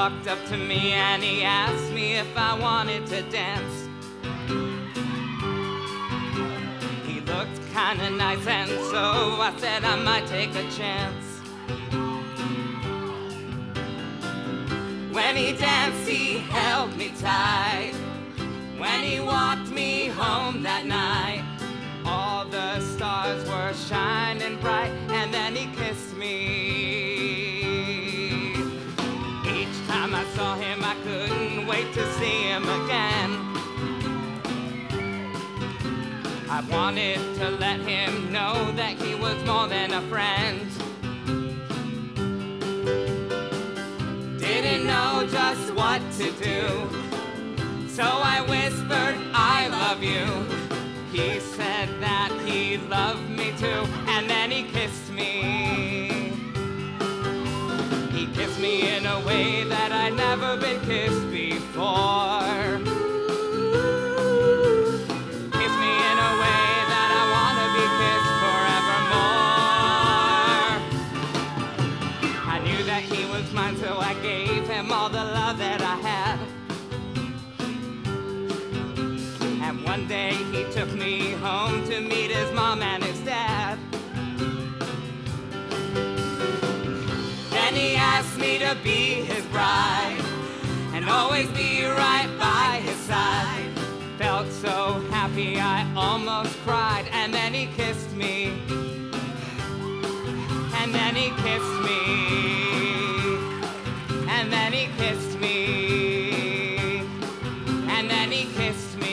walked up to me and he asked me if I wanted to dance. He looked kinda nice and so I said I might take a chance. When he danced, he held me tight. When he walked me home that night, all the stars were shining bright, and then he kissed me. Each time I saw him, I couldn't wait to see him again. I wanted to let him know that he was more than a friend. Didn't know just what to do, so I whispered, I love you. He said that he loved me too, and then he kissed me. He kissed me in a way that I'd never been kissed before. Kissed me in a way that I want to be kissed forevermore. I knew that he was mine, so I gave him all the love that I had. And one day he took me home to meet his mom and his dad. Then he asked me to be his bride and always be right by his side. Felt so happy I almost cried. And then he kissed me. And then he kissed me. And then he kissed me. And then he kissed me.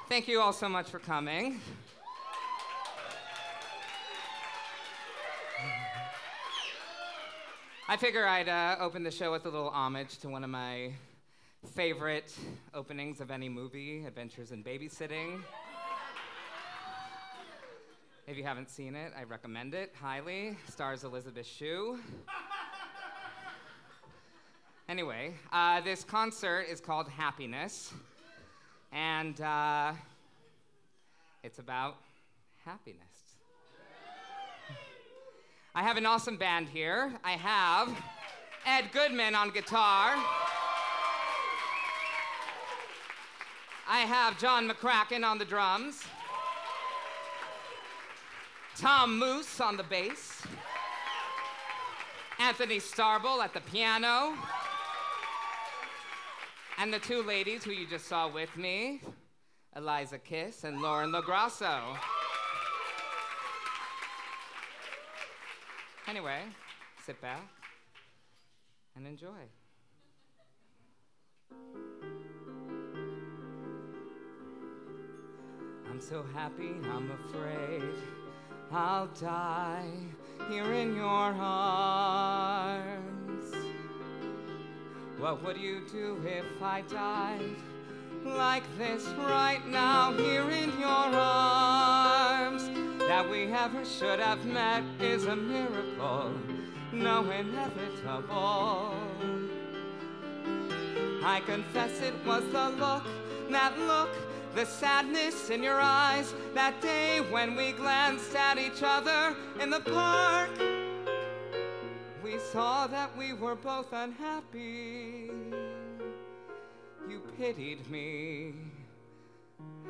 Thank you all so much for coming. I figure I'd open the show with a little homage to one of my favorite openings of any movie, Adventures in Babysitting. If you haven't seen it, I recommend it highly. Stars Elizabeth Shue. Anyway, this concert is called Happiness, and it's about happiness. I have an awesome band here. I have Ed Goodman on guitar. I have Jon McCracken on the drums. Tom Moose on the bass. Anthony Starble at the piano. And the two ladies who you just saw with me, Eliza Kiss and Lauren LaGrasso. Anyway, sit back and enjoy. I'm so happy, I'm afraid I'll die here in your arms. What would you do if I died like this right now here in your arms? That we ever should have met is a miracle, no inevitable. I confess it was the look, that look, the sadness in your eyes that day when we glanced at each other in the park. We saw that we were both unhappy. You pitied me.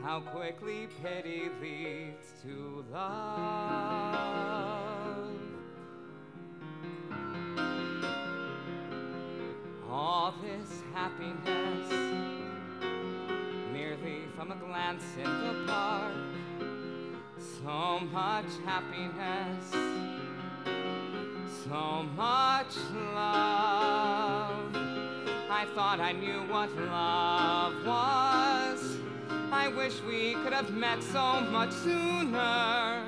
How quickly pity leads to love. All this happiness merely from a glance in the park. So much happiness, so much love. I thought I knew what love was. I wish we could have met so much sooner.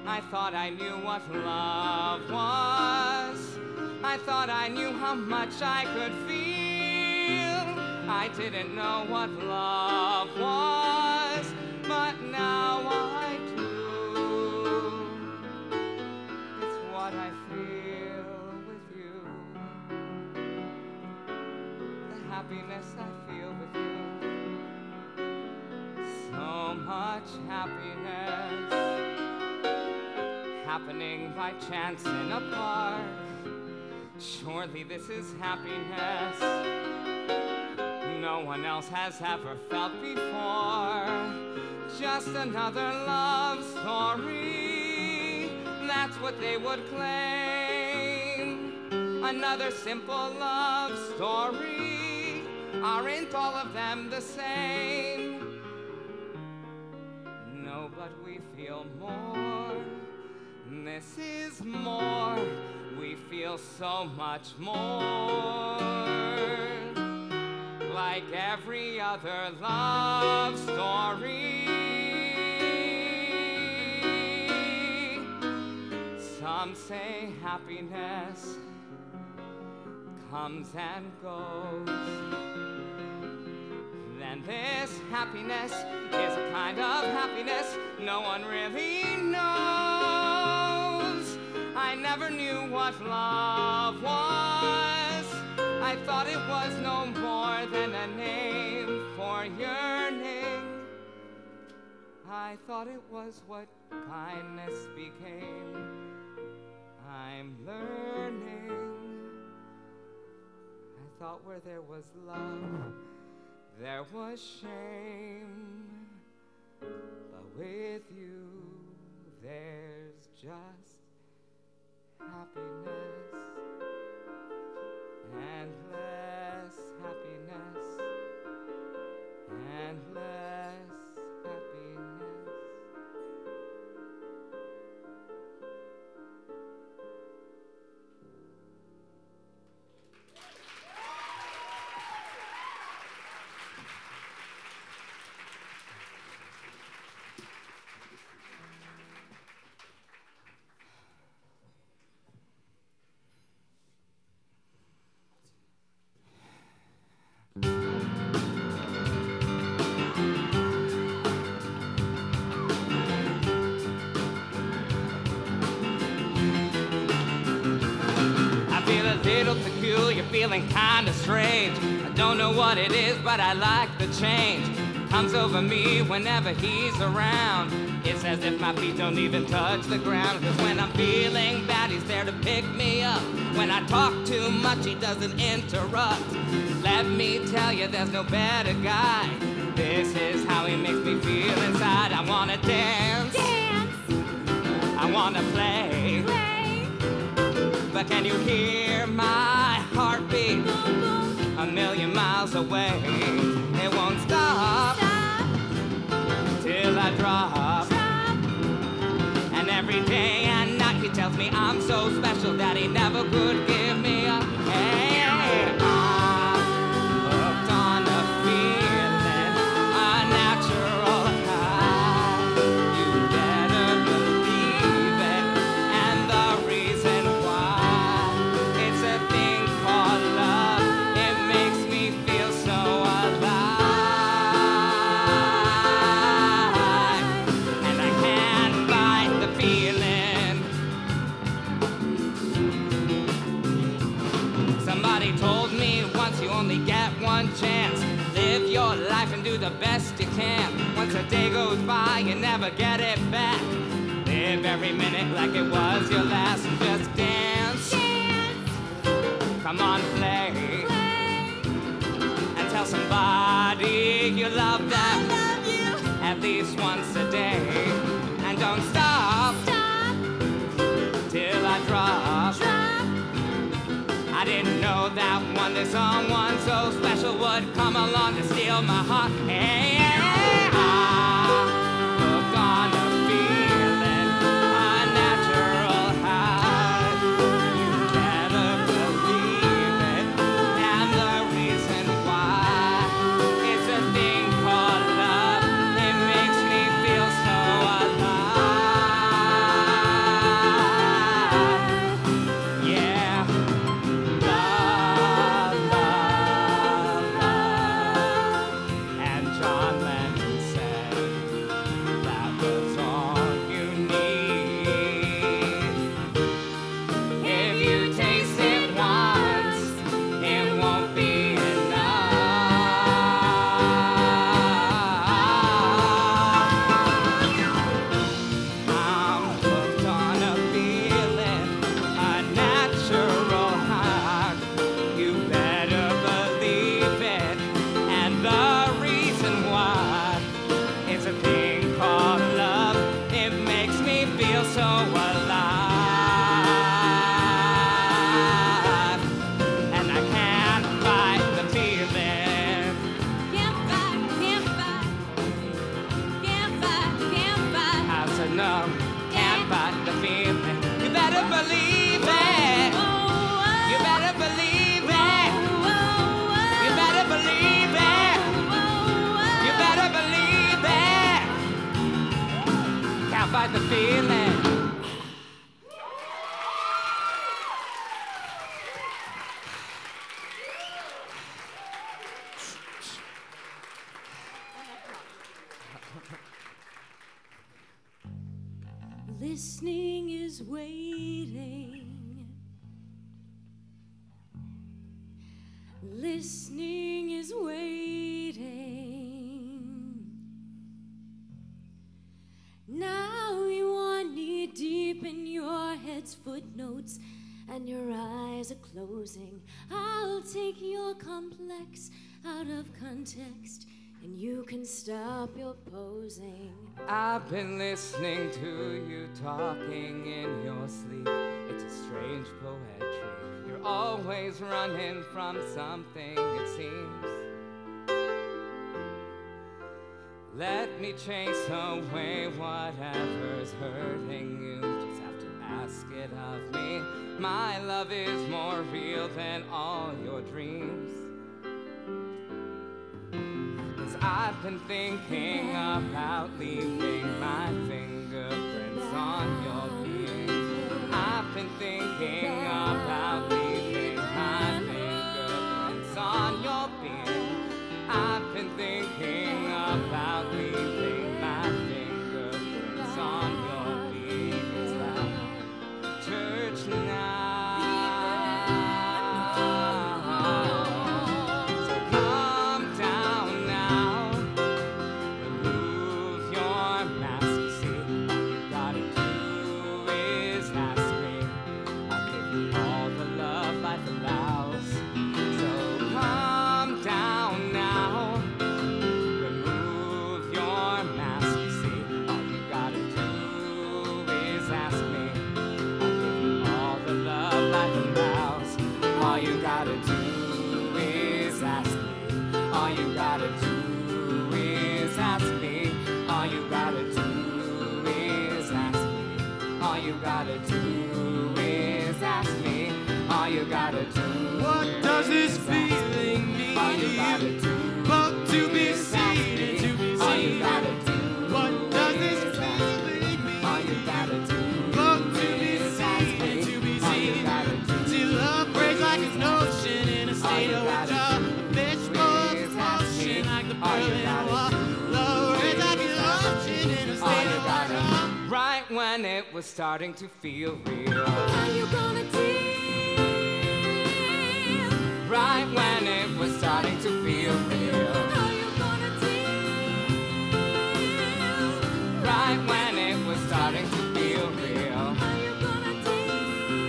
I thought I knew what love was. I thought I knew how much I could feel. I didn't know what love was, but now I do. It's what I feel with you. The happiness I feel with you. much happiness happening by chance in a park. Surely this is happiness no one else has ever felt before. Just another love story, that's what they would claim. Another simple love story, aren't all of them the same? No, but we feel more. This is more. We feel so much more. Like every other love story. Some say happiness comes and goes. Then this happiness is a kind of happiness no one really knows. I never knew what love was. I thought it was no more than a name for yearning. I thought it was what kindness became. I'm learning. I thought where there was love, there was shame. But with you, there's just happiness. Endless happiness. Endless happiness. Peculiar, feeling kinda strange. I don't know what it is, but I like the change. Comes over me whenever he's around. It's as if my feet don't even touch the ground. Cause when I'm feeling bad, he's there to pick me up. When I talk too much, he doesn't interrupt. Let me tell you, there's no better guy. This is how he makes me feel inside. I wanna dance. Dance. I wanna play. But can you hear my heartbeat? Boom, boom. A million miles away. It won't stop, till I drop. And every day and night he tells me I'm so special that he never could give me up. Hey, I'm hooked on a feeling, a natural high. You better believe it, and the reason chance. Live your life and do the best you can. Once a day goes by, you never get it back. Live every minute like it was your last and just dance. Dance. Come on, play. And tell somebody you love them. I love you. At least once a day. And don't stop. Stop. Till I drop. I didn't know that one day someone so special would come along to steal my heart. Hey, I'm hooked on a feeling, a natural high. You better believe it, and the reason why. It's a thing called love. It makes me feel so alive. Yeah. Love, love, love. And Jon believe it. You better believe it. You better believe it. You better believe it. Can't fight the feeling. Listening is waiting. Listening is waiting. Now you are knee deep in your head's footnotes and your eyes are closing. I'll take your complex out of context and you can stop your posing. I've been listening to you talking in your sleep. It's a strange poetry. You're always running from something, it seems. Let me chase away whatever's hurting you. Just have to ask it of me. My love is more real than all your dreams. I've been thinking about leaving my fingerprints on your being. I've been thinking about leaving my fingerprints on your being. I've been thinking about leaving my fingerprints on your being. It's like church now. What does this feeling mean to you? But to be seen and to be seen. What does this feeling mean to you? But to be seen and to be seen. See, love breaks like an ocean in a state of withdrawal. A fishbowl of motion like the Berlin Wall. Love breaks like an ocean in a state of withdrawal. Right when it was starting to feel real. How you gonna deal? Right when it was starting to feel real. How you gonna deal? Right when it was starting to feel real. How you gonna deal?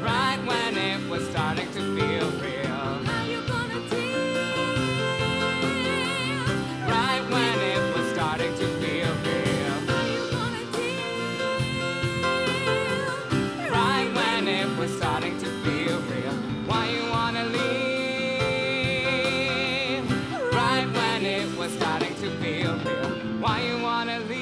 Right when it was starting to feel real. How you gonna deal? Right when it was starting to feel real. How you gonna deal? Right when it was starting to feel real. Why you wanna leave? Right when it was starting to feel real. Why you wanna leave?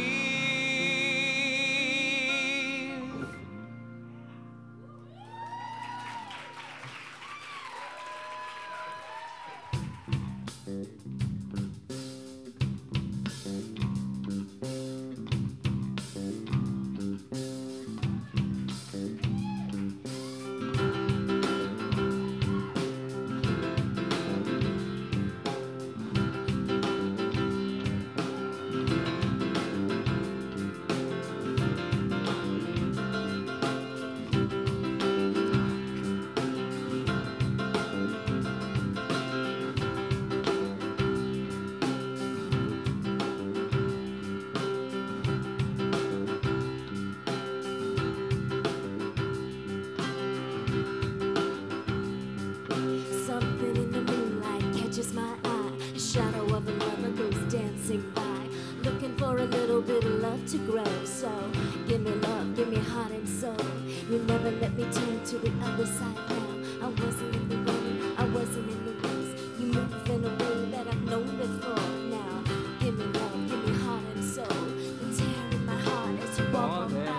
To grow, so give me love, give me heart and soul. You never let me turn to the other side now. I wasn't in the room, I wasn't in the rooms. You move in a way that I've known before. Now, give me love, give me heart and soul. You tear in my heart as you walk on by.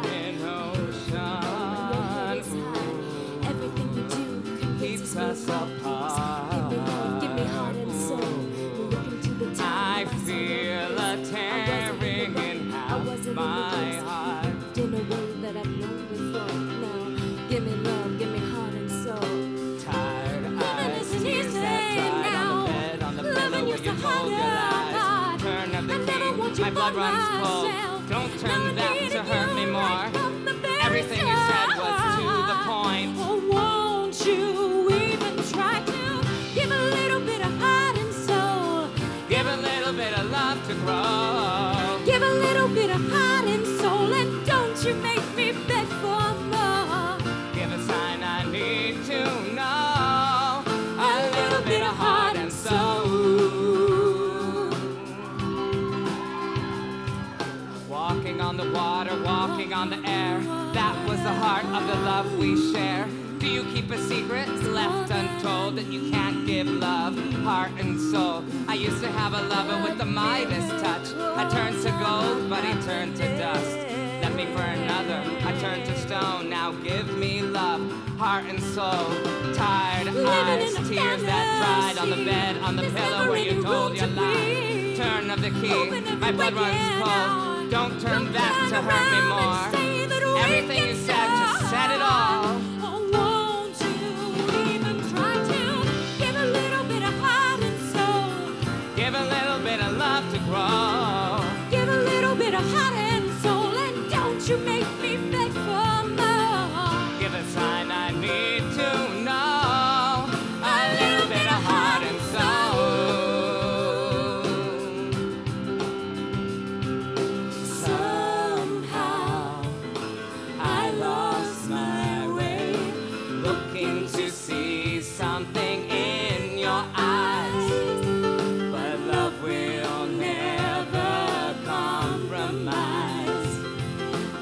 blood runs cold. Don't turn back to hurt me more. Everything you said was to the point. Oh, won't you even try to give a little bit of heart and soul? Give a little bit of love to grow. Give a little bit of heart and soul, and don't you make me beg for more. Give a sign I need to know. A little bit of heart and soul. Walking on the water, walking on the air. That was the heart of the love we share. Do you keep a secret left untold that you can't give love, heart and soul? I used to have a lover with the Midas touch. I turned to gold, but he turned to dust. Left me for another, I turned to stone. Now give me love, heart and soul. Tired eyes, tears that dried on the bed, on the pillow where you told your lie. Turn of the key, my blood runs cold. Don't turn back to hurt me more. Everything you said, just said it all. Oh, won't you even try to give a little bit of heart and soul? Give a little bit of love to grow. Give a little bit of heart and soul, and don't you make me beg for more. Give a sign I need to know. A little bit of heart and soul. Somehow I lost my way, looking to see something in your eyes. But love will never compromise.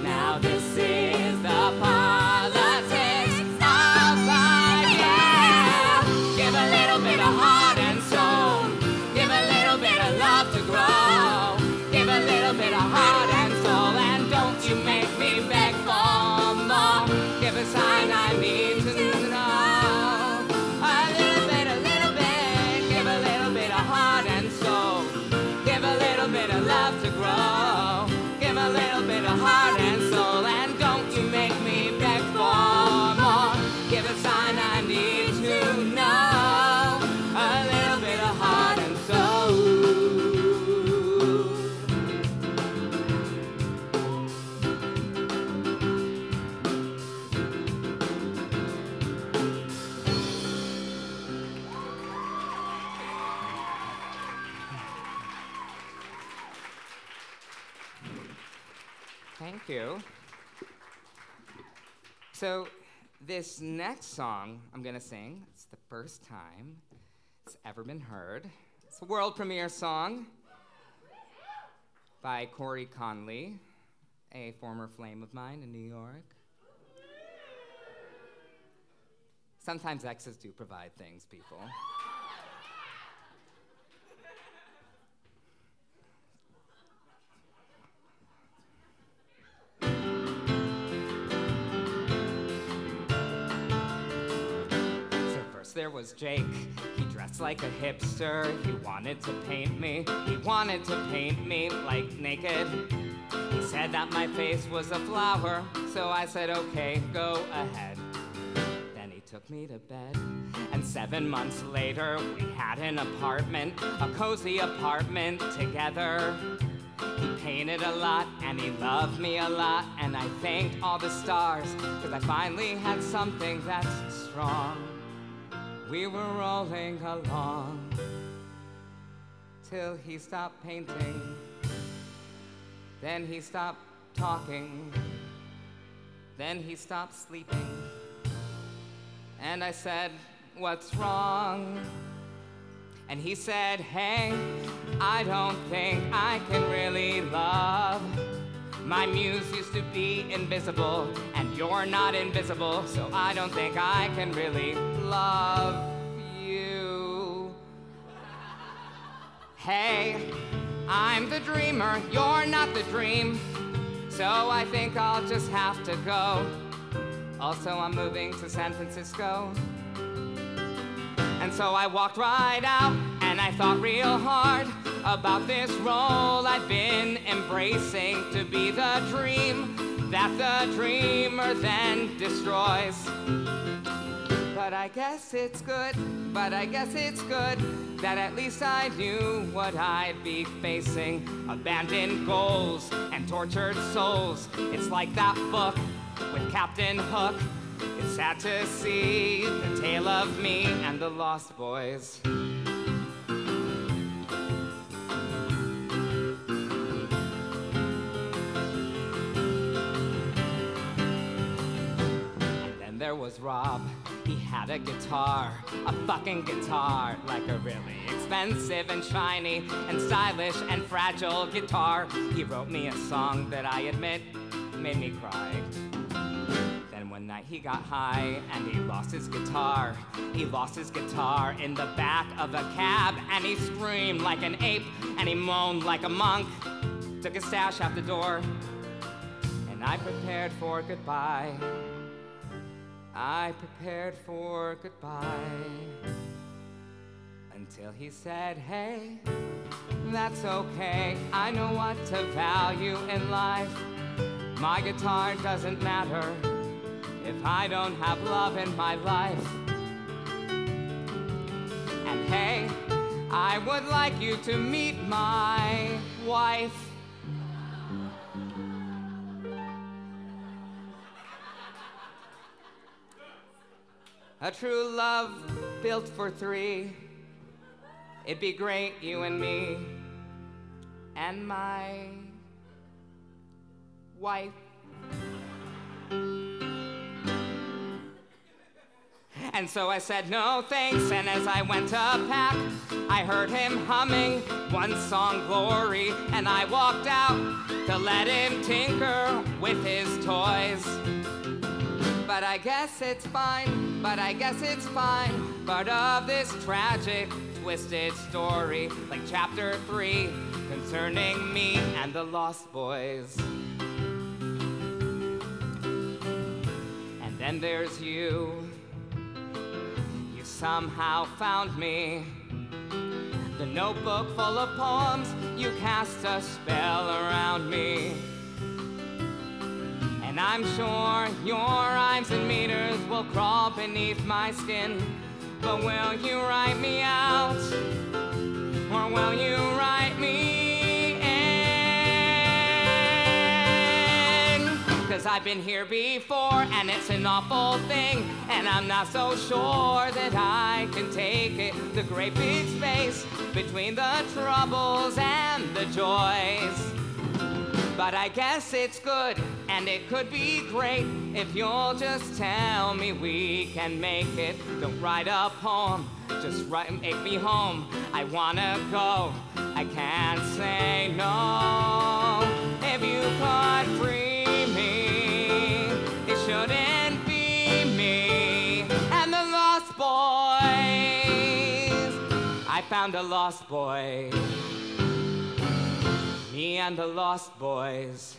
Now this is the politics of life, yeah. Give a little bit of heart and soul. Give a little bit of love to grow. Give a little bit of heart and soul, and don't you make me beg for more. Give a sign I need to know. A little bit, give a little bit of heart and soul. Give a little bit of love to grow. Give a little bit of heart and soul, and don't you make me beg for more. Give a sign I need to know. A little bit of heart and soul. Thank you. So this next song I'm gonna sing, it's the first time it's ever been heard. It's a world premiere song by Cory Conley, a former flame of mine in New York. Sometimes exes do provide things, people. There was Jake, he dressed like a hipster, he wanted to paint me, like naked. He said that my face was a flower, so I said okay, go ahead. Then he took me to bed, and 7 months later we had an apartment, a cozy apartment together. He painted a lot, and he loved me a lot, and I thanked all the stars, 'cause I finally had something that's strong. We were rolling along till he stopped painting. Then he stopped talking. Then he stopped sleeping. And I said, "What's wrong?" And he said, "Hey, I don't think I can really love. My muse used to be invisible, and you're not invisible, so I don't think I can really love you. Hey, I'm the dreamer, you're not the dream, so I think I'll just have to go. Also, I'm moving to San Francisco." And so I walked right out, and I thought real hard about this role I've been embracing, to be the dream that the dreamer then destroys. But I guess it's good, but I guess it's good that at least I knew what I'd be facing. Abandoned goals and tortured souls. It's like that book with Captain Hook. It's sad to see the tale of me and the Lost Boys. And then there was Rob. He had a guitar, a fucking guitar, like a really expensive and shiny and stylish and fragile guitar. He wrote me a song that I admit made me cry. Then one night he got high and he lost his guitar. He lost his guitar in the back of a cab, and he screamed like an ape and he moaned like a monk. Took his stash out the door and I prepared for goodbye. I prepared for goodbye until he said, hey, that's okay. I know what to value in life. My guitar doesn't matter if I don't have love in my life. And hey, I would like you to meet my wife. A true love built for three. It'd be great, you and me, and my wife. And so I said no thanks, and as I went to pack, I heard him humming one song, Glory, and I walked out to let him tinker with his toys. But I guess it's fine, but I guess it's fine. Part of this tragic, twisted story, like chapter 3, concerning me and the Lost Boys. And then there's you. You somehow found me. The notebook full of poems, you cast a spell around me. And I'm sure your rhymes and meters will crawl beneath my skin. But will you write me out? Or will you write me in? 'Cause I've been here before and it's an awful thing, and I'm not so sure that I can take it. The great big space between the troubles and the joys. But I guess it's good, and it could be great if you'll just tell me we can make it. Don't write a poem, just take me home. I wanna go, I can't say no. If you could free me, it shouldn't be me and the Lost Boys. I found a lost boy. Me and the Lost Boys.